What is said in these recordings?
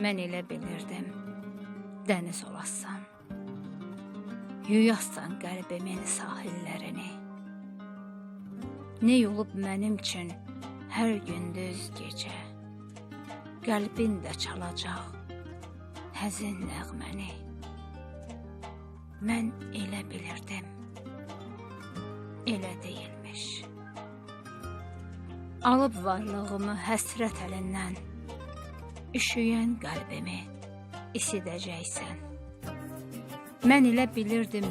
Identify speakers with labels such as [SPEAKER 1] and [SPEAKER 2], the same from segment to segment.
[SPEAKER 1] Mən elə bilirdim, dəniz olasan, yuyassan qəlbimin sahillərini. Ne olub mənim üçün hər gündüz gecə, qəlbin də çalacaq həzin nəğməni. Mən elə bilirdim, elə deyilmiş. Alıb varlığımı həsrət əlindən, üşüyən qəlbimi isidəcəksən. Mən elə bilirdim,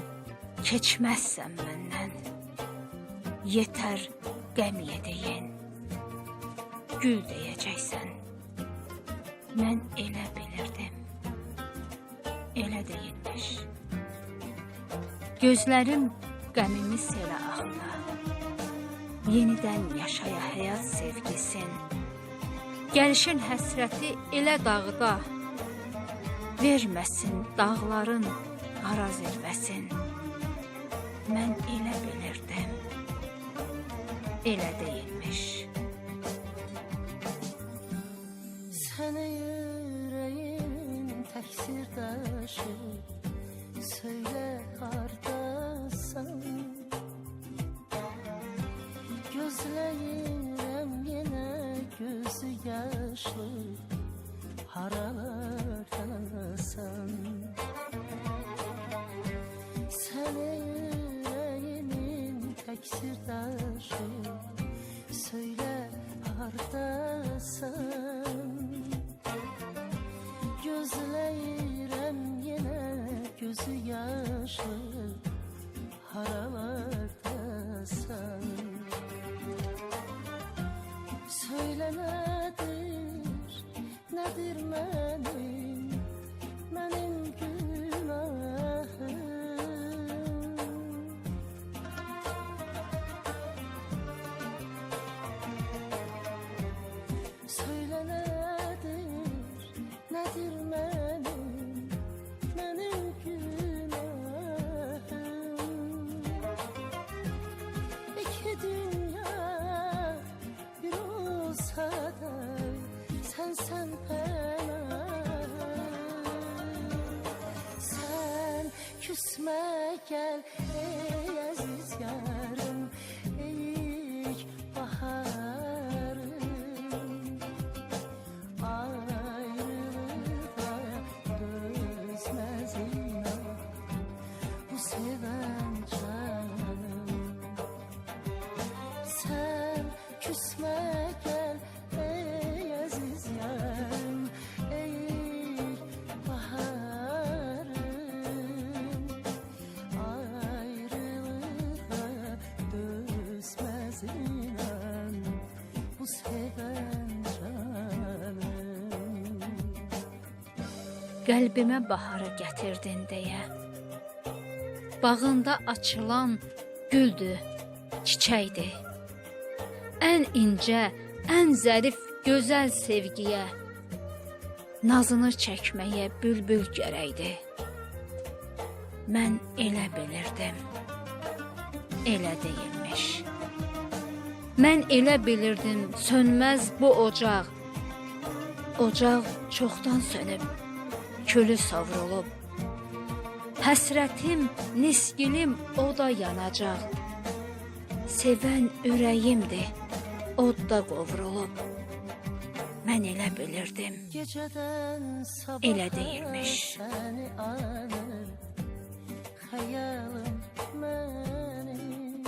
[SPEAKER 1] keçməzsən məndən. Yetər qəm yediyin, gül deyəcəksən. Mən elə bilirdim, elə deyilmiş. Gözlərim qəmimi selə ağla, yenidən yaşaya həyat sevgisin. Gəlişin həsrəti elə dağda, verməsin dağların qara zirvəsin. Mən elə bilirdim, elə deyilmiş.
[SPEAKER 2] Sənə yüreğin təksir daşı, söyle hardasan. Gözləyirəm yenə gözü yaşlı, haralardasan. Sənə yüreğinin təksir daşı, söyle hardasan. Gözləyirəm yenə gözü yaşlı, haralardasan. Söyle nedir mənim günahım. Söyle nedir mənim günahım. İki dünya bir olsa da sen sen küsme gel ey aziz yarım, ey baharım. Ayrılığa dözmez inan bu seven canım. Sen küsme gel ey aziz yarım, ey baharım. Ayrılığa dözmez inan bu seven canım.
[SPEAKER 1] Qəlbimə baharı gətirdin deyə, bağında açılan güldü, çiçəkdir. Ən incə, ən zərif, gözəl sevgiyə nazını çəkməyə bülbül gərəkdir. Mən elə bilirdim, elə deyilmiş. Mən elə bilirdim, sönməz bu ocaq. Ocaq çoxdan sönüb, külü savrulub. Həsrətim, nisgilim o da yanacaq. Sevən ürəyimdir, od da qovrulub. Mən elə bilirdim,
[SPEAKER 2] Gecədən
[SPEAKER 1] elə deyilmiş.
[SPEAKER 2] səni anır xəyalım mənim.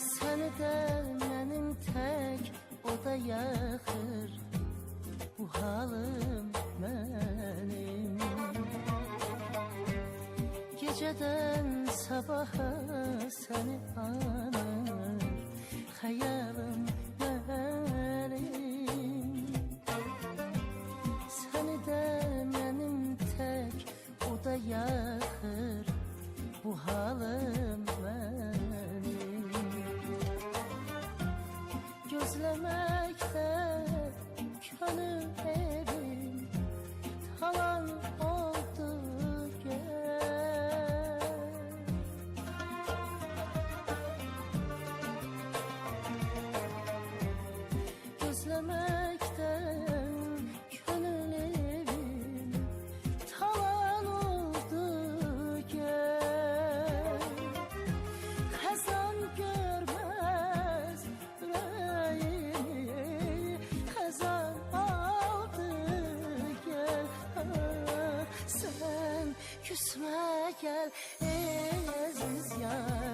[SPEAKER 2] Səni də mənim tək o da yaxır bu halım mənim. Gecədən sabaha səni anır xəyalım mənim. Səni də mənim tək o da yaxır bu halım mənim. Gözləməkdə könül evim talan oldu gəl. Gözləməkdən Ey aziz yar